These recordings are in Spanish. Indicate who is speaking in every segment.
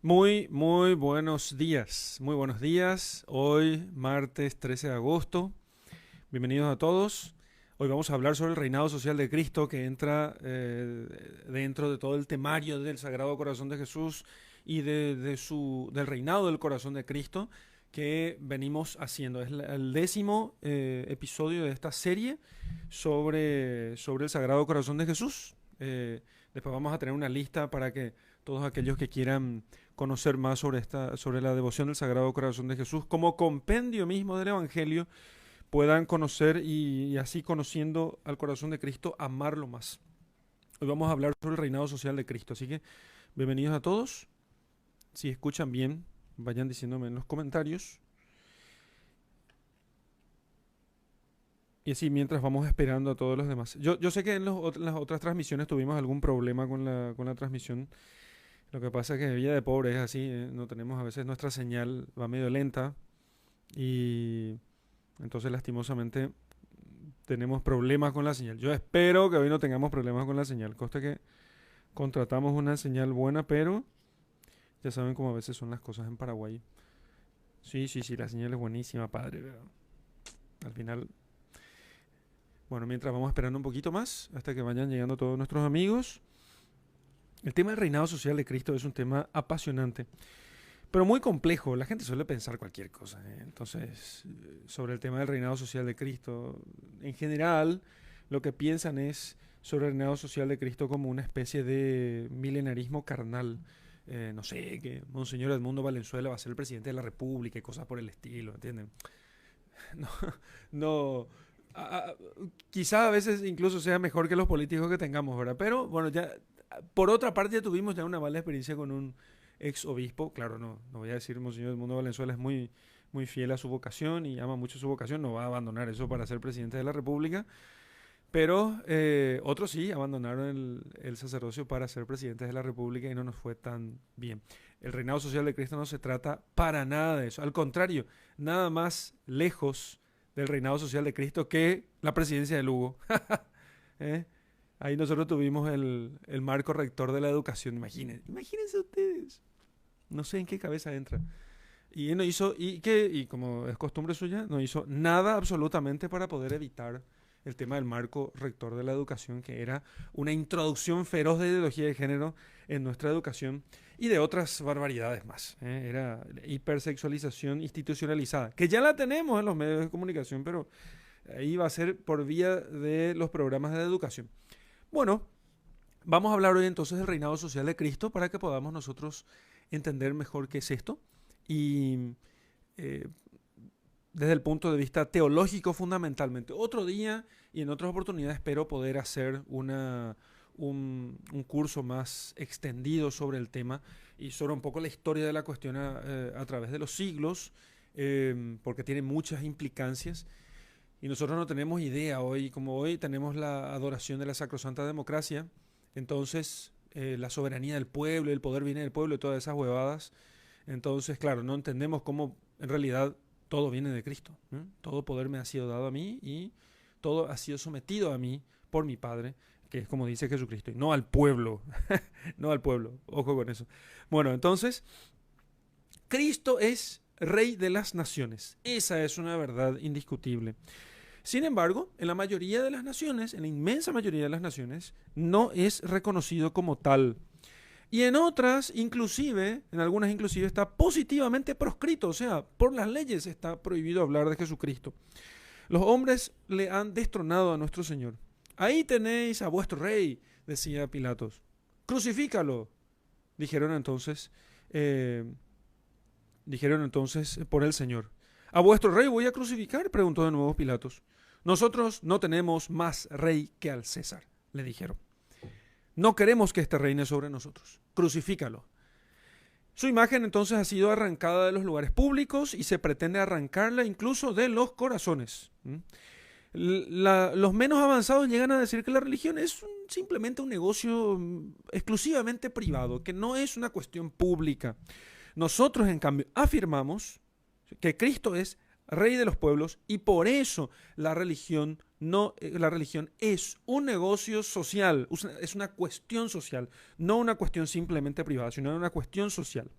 Speaker 1: Muy buenos días, muy buenos días. Hoy, martes 13 de agosto. Bienvenidos a todos. Hoy vamos a hablar sobre el reinado social de Cristo que entra dentro de todo el temario del Sagrado Corazón de Jesús y del reinado del corazón de Cristo que venimos haciendo. Es el 10º episodio de esta serie sobre el Sagrado Corazón de Jesús. Después vamos a tener una lista para que todos aquellos que quieran conocer más sobre la devoción del Sagrado Corazón de Jesús, como compendio mismo del Evangelio, puedan conocer y así conociendo al corazón de Cristo, amarlo más. Hoy vamos a hablar sobre el reinado social de Cristo, así que bienvenidos a todos. Si escuchan bien, vayan diciéndome en los comentarios. Y así mientras vamos esperando a todos los demás. Yo sé que en las otras transmisiones tuvimos algún problema con la transmisión. Lo que pasa es que Vida de Pobre es así, no tenemos a veces nuestra señal va medio lenta y entonces lastimosamente tenemos problemas con la señal. Yo espero que hoy no tengamos problemas con la señal. Conste que contratamos una señal buena, pero ya saben cómo a veces son las cosas en Paraguay. Sí, la señal es buenísima, padre. Pero al final, bueno, mientras vamos esperando un poquito más hasta que vayan llegando todos nuestros amigos. El tema del reinado social de Cristo es un tema apasionante, pero muy complejo. La gente suele pensar cualquier cosa. Entonces, sobre el tema del reinado social de Cristo, en general, lo que piensan es sobre el reinado social de Cristo como una especie de milenarismo carnal. No sé, que Monseñor Edmundo Valenzuela va a ser el presidente de la República y cosas por el estilo, ¿entienden? No, no. a- a- Quizá a veces incluso sea mejor que los políticos que tengamos, ¿verdad? Pero bueno, ya por otra parte ya tuvimos ya una mala experiencia con un ex obispo. Claro, no voy a decir Monseñor Edmundo Valenzuela es muy fiel a su vocación y ama mucho su vocación, no va a abandonar eso para ser presidente de la República, pero otros sí abandonaron el sacerdocio para ser presidentes de la República y no nos fue tan bien. El reinado social de Cristo no se trata para nada de eso, al contrario, nada más lejos del reinado social de Cristo que la presidencia de Lugo. ¿Eh? Ahí nosotros tuvimos el marco rector de la educación, imagínense ustedes. No sé en qué cabeza entra. Y él no hizo, y como es costumbre suya, no hizo nada absolutamente para poder evitar el tema del marco rector de la educación, que era una introducción feroz de ideología de género en nuestra educación y de otras barbaridades más. Era hipersexualización institucionalizada, que ya la tenemos en los medios de comunicación, pero ahí va a ser por vía de los programas de educación. Bueno, vamos a hablar hoy entonces del reinado social de Cristo para que podamos nosotros entender mejor qué es esto y eh, desde el punto de vista teológico fundamentalmente. Otro día y en otras oportunidades espero poder hacer un curso más extendido sobre el tema y sobre un poco la historia de la cuestión a través de los siglos, porque tiene muchas implicancias. Y nosotros no tenemos idea hoy, como hoy tenemos la adoración de la sacrosanta democracia, entonces la soberanía del pueblo, el poder viene del pueblo y todas esas huevadas. Entonces, claro, no entendemos cómo en realidad todo viene de Cristo. Todo poder me ha sido dado a mí y todo ha sido sometido a mí por mi Padre, que es como dice Jesucristo, y no al pueblo, no al pueblo, ojo con eso. Bueno, entonces, Cristo es Rey de las naciones. Esa es una verdad indiscutible. Sin embargo, en la mayoría de las naciones, en la inmensa mayoría de las naciones, no es reconocido como tal. Y en otras, inclusive, en algunas inclusive, está positivamente proscrito, o sea, por las leyes está prohibido hablar de Jesucristo. Los hombres le han destronado a nuestro Señor. Ahí tenéis a vuestro rey, decía Pilatos. Crucifícalo, dijeron entonces, eh, dijeron entonces por el Señor. ¿A vuestro rey voy a crucificar?, preguntó de nuevo Pilatos. Nosotros no tenemos más rey que al César, le dijeron. No queremos que este reine sobre nosotros. Crucifícalo. Su imagen entonces ha sido arrancada de los lugares públicos y se pretende arrancarla incluso de los corazones. Los menos avanzados llegan a decir que la religión es simplemente un negocio exclusivamente privado, que no es una cuestión pública. Nosotros, en cambio, afirmamos que Cristo es Rey de los pueblos y por eso la religión No, la religión es un negocio social, es una cuestión social, no una cuestión simplemente privada, sino una cuestión social.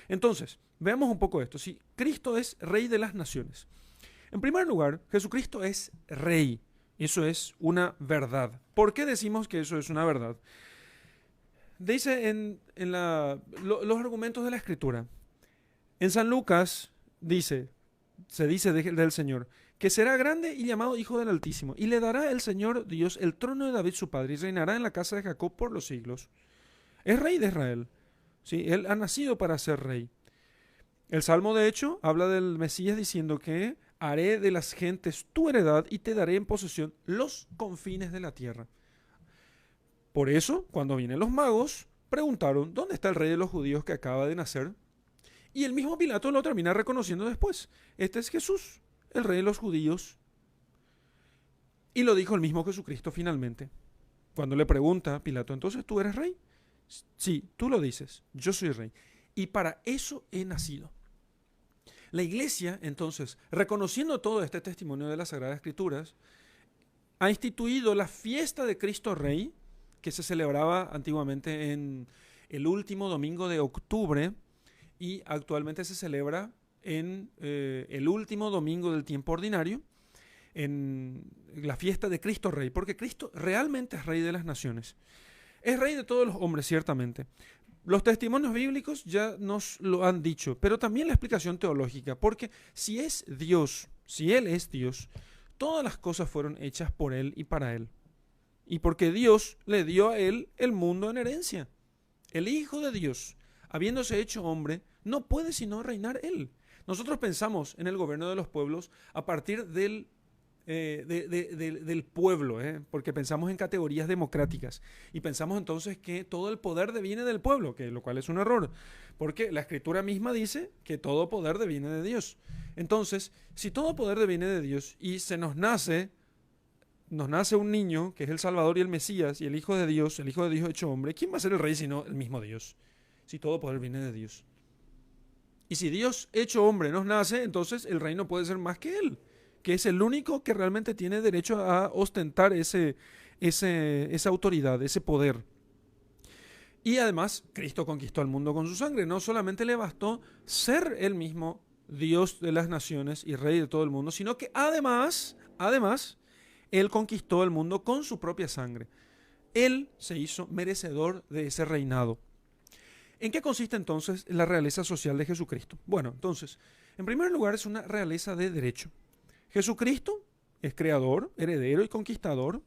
Speaker 1: Entonces, veamos un poco esto. Si Cristo es Rey de las naciones, en primer lugar, Jesucristo es Rey. Eso es una verdad. ¿Por qué decimos que eso es una verdad? Dice los argumentos de la Escritura. En San Lucas se dice del Señor, que será grande y llamado Hijo del Altísimo, y le dará el Señor Dios el trono de David su padre, y reinará en la casa de Jacob por los siglos. Es Rey de Israel. ¿Sí? Él ha nacido para ser Rey. El Salmo, de hecho, habla del Mesías diciendo que haré de las gentes tu heredad y te daré en posesión los confines de la tierra. Por eso, cuando vienen los magos, preguntaron, ¿dónde está el rey de los judíos que acaba de nacer? Y el mismo Pilato lo termina reconociendo después. Este es Jesús, el rey de los judíos. Y lo dijo el mismo Jesucristo finalmente. Cuando le pregunta a Pilato, ¿entonces tú eres rey? Sí, tú lo dices, yo soy rey. Y para eso he nacido. La iglesia, entonces, reconociendo todo este testimonio de las Sagradas Escrituras, ha instituido la fiesta de Cristo Rey, que se celebraba antiguamente en el último domingo de octubre y actualmente se celebra en el último domingo del tiempo ordinario, en la fiesta de Cristo Rey, porque Cristo realmente es Rey de las naciones. Es Rey de todos los hombres, ciertamente. Los testimonios bíblicos ya nos lo han dicho, pero también la explicación teológica, porque si es Dios, si Él es Dios, todas las cosas fueron hechas por Él y para Él. Y porque Dios le dio a Él el mundo en herencia. El Hijo de Dios, habiéndose hecho hombre, no puede sino reinar Él. Nosotros pensamos en el gobierno de los pueblos a partir del pueblo, porque pensamos en categorías democráticas y pensamos entonces que todo el poder deviene del pueblo, lo cual es un error, porque la Escritura misma dice que todo poder deviene de Dios. Entonces, si todo poder deviene de Dios y nos nace un niño que es el Salvador y el Mesías y el Hijo de Dios hecho hombre, ¿quién va a ser el rey sino el mismo Dios? Si todo poder viene de Dios. Y si Dios hecho hombre nos nace, entonces el rey no puede ser más que Él, que es el único que realmente tiene derecho a ostentar esa autoridad, ese poder. Y además, Cristo conquistó al mundo con su sangre. No solamente le bastó ser el mismo Dios de las naciones y Rey de todo el mundo, sino que además, Él conquistó el mundo con su propia sangre. Él se hizo merecedor de ese reinado. ¿En qué consiste entonces la realeza social de Jesucristo? Bueno, entonces, en primer lugar es una realeza de derecho. Jesucristo es creador, heredero y conquistador,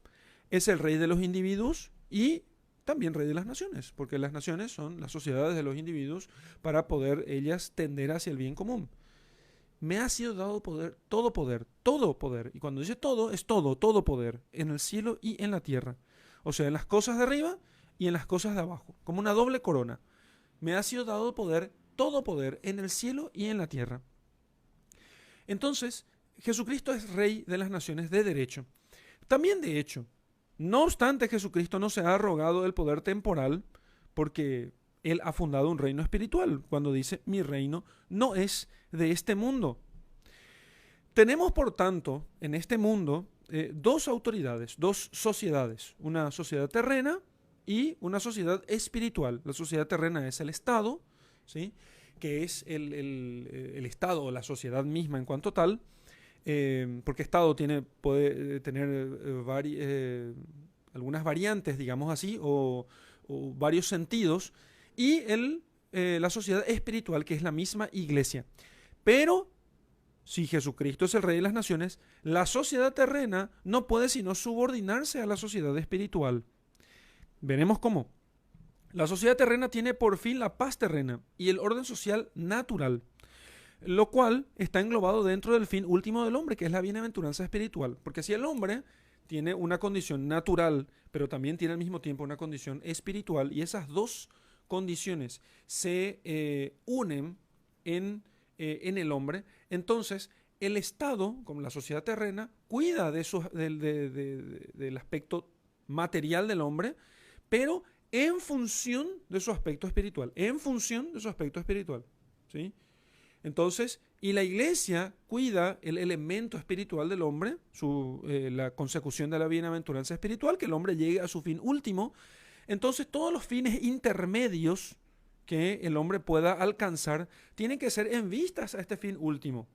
Speaker 1: es el rey de los individuos y también rey de las naciones, porque las naciones son las sociedades de los individuos para poder ellas tender hacia el bien común. Me ha sido dado poder, y cuando dice todo, es todo poder, en el cielo y en la tierra. O sea, en las cosas de arriba y en las cosas de abajo, como una doble corona. Me ha sido dado poder, todo poder, en el cielo y en la tierra. Entonces, Jesucristo es Rey de las naciones de derecho. También de hecho, no obstante, Jesucristo no se ha arrogado el poder temporal porque Él ha fundado un reino espiritual, cuando dice, mi reino no es de este mundo. Tenemos, por tanto, en este mundo, dos autoridades, dos sociedades, una sociedad terrena y una sociedad espiritual. La sociedad terrena es el Estado, ¿sí?, que es el Estado o la sociedad misma en cuanto tal, porque Estado puede tener algunas variantes, digamos así, o varios sentidos, y la sociedad espiritual, que es la misma iglesia. Pero, si Jesucristo es el Rey de las naciones, la sociedad terrena no puede sino subordinarse a la sociedad espiritual. Veremos cómo. La sociedad terrena tiene por fin la paz terrena y el orden social natural, lo cual está englobado dentro del fin último del hombre, que es la bienaventuranza espiritual. Porque si el hombre tiene una condición natural, pero también tiene al mismo tiempo una condición espiritual, y esas dos condiciones se unen en el hombre, entonces el Estado, como la sociedad terrena, cuida del aspecto material del hombre, pero en función de su aspecto espiritual, ¿sí? Entonces, y la iglesia cuida el elemento espiritual del hombre, la consecución de la bienaventuranza espiritual, que el hombre llegue a su fin último. Entonces, todos los fines intermedios que el hombre pueda alcanzar tienen que ser en vistas a este fin último.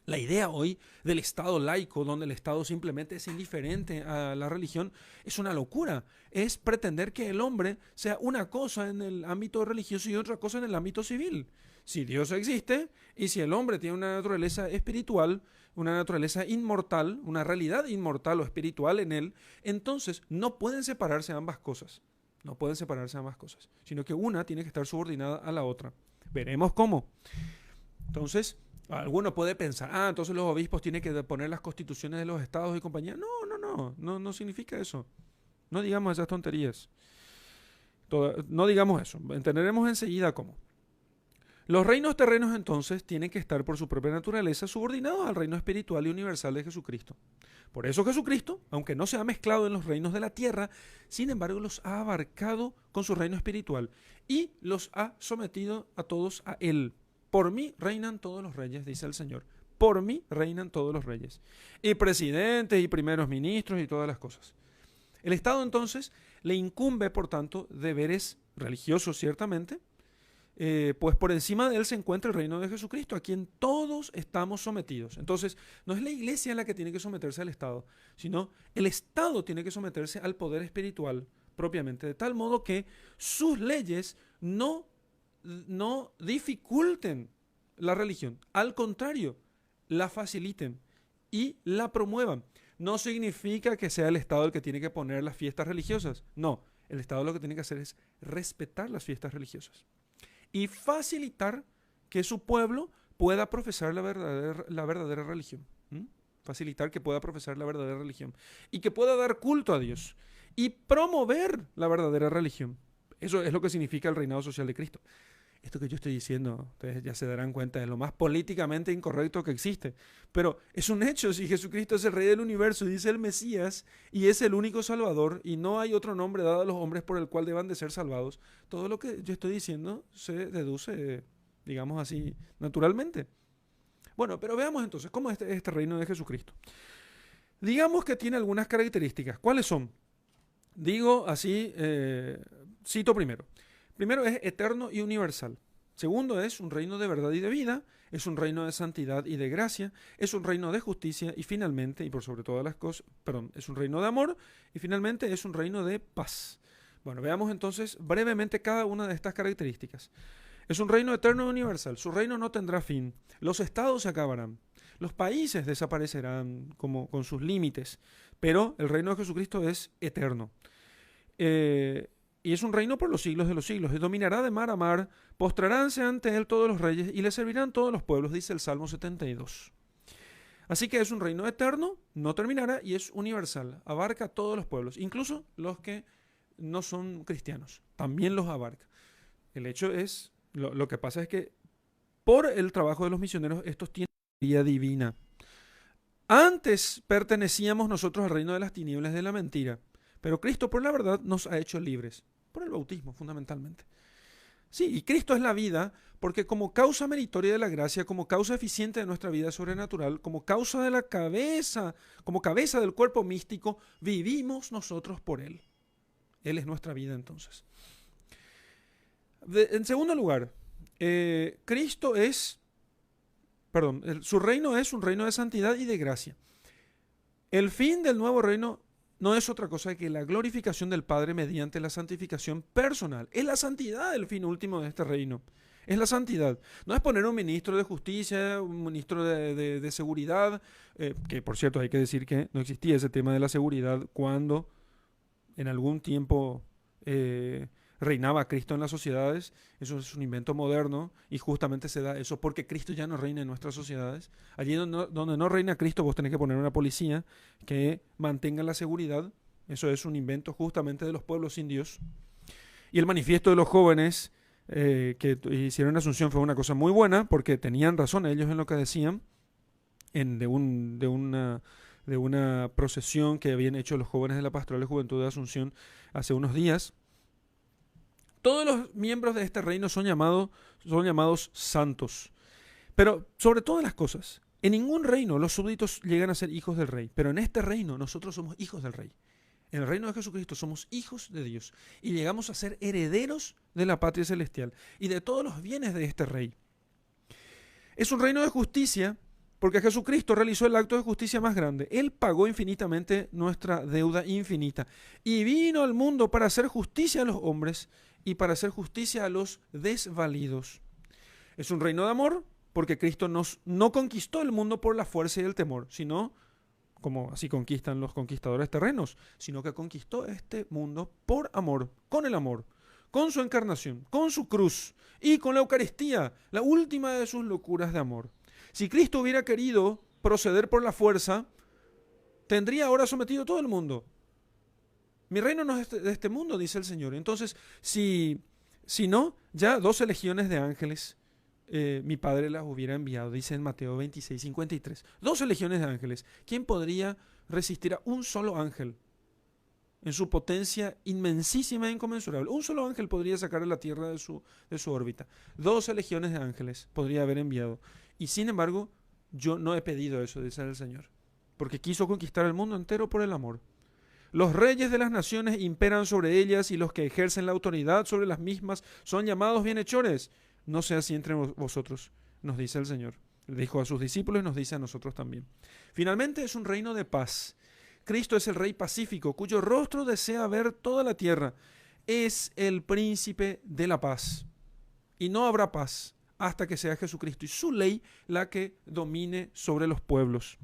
Speaker 1: La idea hoy del Estado laico, donde el Estado simplemente es indiferente a la religión, es una locura. Es pretender que el hombre sea una cosa en el ámbito religioso y otra cosa en el ámbito civil. Si Dios existe y si el hombre tiene una naturaleza espiritual, una naturaleza inmortal, una realidad inmortal o espiritual en él, entonces no pueden separarse ambas cosas. No pueden separarse ambas cosas, sino que una tiene que estar subordinada a la otra. Veremos cómo. Entonces, alguno puede pensar, entonces los obispos tienen que poner las constituciones de los estados y compañía. No significa eso. No digamos esas tonterías. No digamos eso. Entenderemos enseguida cómo. Los reinos terrenos entonces tienen que estar por su propia naturaleza subordinados al reino espiritual y universal de Jesucristo. Por eso Jesucristo, aunque no se ha mezclado en los reinos de la tierra, sin embargo los ha abarcado con su reino espiritual y los ha sometido a todos a Él. Por mí reinan todos los reyes, dice el Señor. Por mí reinan todos los reyes. Y presidentes y primeros ministros y todas las cosas. El Estado entonces le incumbe, por tanto, deberes religiosos ciertamente, pues por encima de él se encuentra el reino de Jesucristo, a quien todos estamos sometidos. Entonces, no es la iglesia la que tiene que someterse al Estado, sino el Estado tiene que someterse al poder espiritual propiamente, de tal modo que sus leyes no dificulten la religión, al contrario, la faciliten y la promuevan. No significa que sea el Estado el que tiene que poner las fiestas religiosas, no, el Estado lo que tiene que hacer es respetar las fiestas religiosas y facilitar que su pueblo pueda profesar la verdadera religión. Facilitar que pueda profesar la verdadera religión y que pueda dar culto a Dios y promover la verdadera religión. Eso es lo que significa el reinado social de Cristo. Esto que yo estoy diciendo, ustedes ya se darán cuenta de lo más políticamente incorrecto que existe. Pero es un hecho, si Jesucristo es el Rey del universo, dice el Mesías, y es el único Salvador, y no hay otro nombre dado a los hombres por el cual deban de ser salvados, todo lo que yo estoy diciendo se deduce, digamos así, naturalmente. Bueno, pero veamos entonces, ¿cómo es este reino de Jesucristo? Digamos que tiene algunas características. ¿Cuáles son? Digo así, cito primero. Primero es eterno y universal. Segundo es un reino de verdad y de vida. Es un reino de santidad y de gracia. Es un reino de justicia y finalmente, y por sobre todas las cosas, es un reino de amor y finalmente es un reino de paz. Bueno, veamos entonces brevemente cada una de estas características. Es un reino eterno y universal. Su reino no tendrá fin. Los estados se acabarán. Los países desaparecerán como con sus límites. Pero el reino de Jesucristo es eterno. Y es un reino por los siglos de los siglos. Y dominará de mar a mar, postraránse ante él todos los reyes y le servirán todos los pueblos, dice el Salmo 72. Así que es un reino eterno, no terminará y es universal. Abarca a todos los pueblos, incluso los que no son cristianos. También los abarca. El hecho es, lo que pasa es que por el trabajo de los misioneros, estos tienen vida divina. Antes pertenecíamos nosotros al reino de las tinieblas de la mentira. Pero Cristo, por la verdad, nos ha hecho libres. Por el bautismo, fundamentalmente. Sí, y Cristo es la vida porque como causa meritoria de la gracia, como causa eficiente de nuestra vida sobrenatural, como causa de la cabeza, como cabeza del cuerpo místico, vivimos nosotros por Él. Él es nuestra vida entonces. En segundo lugar, su reino es un reino de santidad y de gracia. El fin del nuevo reino no es otra cosa que la glorificación del Padre mediante la santificación personal. Es la santidad el fin último de este reino. Es la santidad. No es poner un ministro de justicia, un ministro de seguridad, que por cierto hay que decir que no existía ese tema de la seguridad cuando en algún tiempo reinaba Cristo en las sociedades. Eso es un invento moderno y justamente se da eso porque Cristo ya no reina en nuestras sociedades. Allí donde no reina Cristo vos tenés que poner una policía que mantenga la seguridad. Eso es un invento justamente de los pueblos sin Dios. Y el manifiesto de los jóvenes que hicieron Asunción fue una cosa muy buena porque tenían razón ellos en lo que decían de una procesión que habían hecho los jóvenes de la Pastoral de Juventud de Asunción hace unos días. Todos los miembros de este reino son llamados santos. Pero sobre todas las cosas, en ningún reino los súbditos llegan a ser hijos del rey, pero en este reino nosotros somos hijos del rey. En el reino de Jesucristo somos hijos de Dios y llegamos a ser herederos de la patria celestial y de todos los bienes de este rey. Es un reino de justicia porque Jesucristo realizó el acto de justicia más grande. Él pagó infinitamente nuestra deuda infinita y vino al mundo para hacer justicia a los hombres y para hacer justicia a los desvalidos. Es un reino de amor porque Cristo no conquistó el mundo por la fuerza y el temor, sino como así conquistan los conquistadores terrenos, sino que conquistó este mundo por amor, con su encarnación, con su cruz y con la Eucaristía, la última de sus locuras de amor. Si Cristo hubiera querido proceder por la fuerza, tendría ahora sometido todo el mundo. Mi reino no es de este mundo, dice el Señor. Entonces, si no, ya 12 legiones de ángeles mi Padre las hubiera enviado, dice en Mateo 26:53. 12 legiones de ángeles. ¿Quién podría resistir a un solo ángel en su potencia inmensísima e inconmensurable? Un solo ángel podría sacar a la tierra de su órbita. 12 legiones de ángeles podría haber enviado. Y sin embargo, yo no he pedido eso, dice el Señor, porque quiso conquistar el mundo entero por el amor. Los reyes de las naciones imperan sobre ellas y los que ejercen la autoridad sobre las mismas son llamados bienhechores. No sea así entre vosotros, nos dice el Señor. Le dijo a sus discípulos y nos dice a nosotros también. Finalmente es un reino de paz. Cristo es el Rey pacífico, cuyo rostro desea ver toda la tierra. Es el príncipe de la paz. Y no habrá paz hasta que sea Jesucristo y su ley la que domine sobre los pueblos.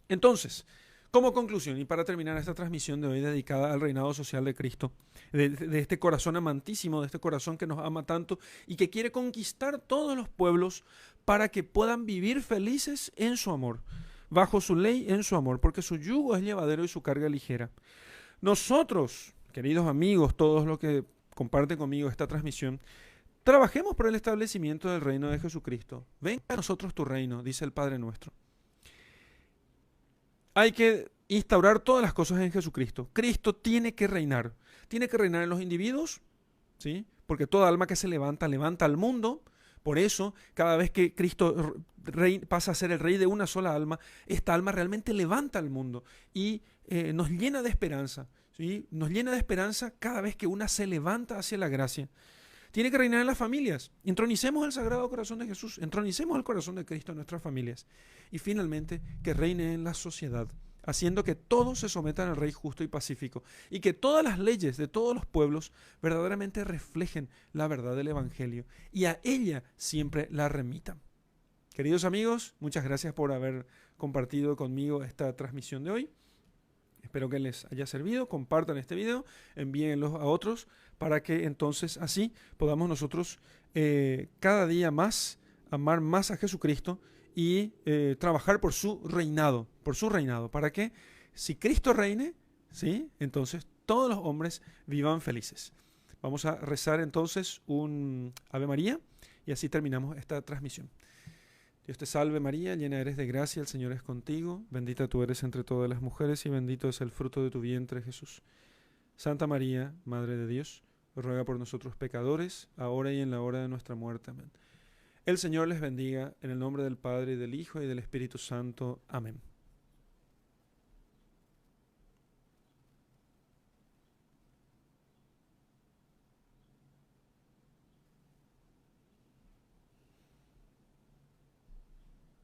Speaker 1: Entonces, como conclusión y para terminar esta transmisión de hoy dedicada al reinado social de Cristo, de este corazón amantísimo, de este corazón que nos ama tanto y que quiere conquistar todos los pueblos para que puedan vivir felices en su amor, bajo su ley en su amor, porque su yugo es llevadero y su carga ligera. Nosotros, queridos amigos, todos los que comparten conmigo esta transmisión, trabajemos por el establecimiento del reino de Jesucristo. Venga a nosotros tu reino, dice el Padre nuestro. Hay que instaurar todas las cosas en Jesucristo. Cristo tiene que reinar. Tiene que reinar en los individuos, ¿sí? Porque toda alma que se levanta, levanta al mundo. Por eso, cada vez que Cristo pasa a ser el rey de una sola alma, esta alma realmente levanta al mundo y nos llena de esperanza, ¿sí? Nos llena de esperanza cada vez que una se levanta hacia la gracia. Tiene que reinar en las familias. Entronicemos el Sagrado Corazón de Jesús. Entronicemos el corazón de Cristo en nuestras familias. Y finalmente, que reine en la sociedad, haciendo que todos se sometan al Rey justo y pacífico. Y que todas las leyes de todos los pueblos verdaderamente reflejen la verdad del Evangelio. Y a ella siempre la remitan. Queridos amigos, muchas gracias por haber compartido conmigo esta transmisión de hoy. Espero que les haya servido. Compartan este video, envíenlo a otros para que entonces así podamos nosotros cada día más amar más a Jesucristo y trabajar por su reinado, para que si Cristo reine, ¿sí? Entonces todos los hombres vivan felices. Vamos a rezar entonces un Ave María y así terminamos esta transmisión. Dios te salve María, llena eres de gracia, el Señor es contigo, bendita tú eres entre todas las mujeres y bendito es el fruto de tu vientre Jesús. Santa María, Madre de Dios, ruega por nosotros pecadores, ahora y en la hora de nuestra muerte. Amén. El Señor les bendiga, en el nombre del Padre, y del Hijo, y del Espíritu Santo. Amén.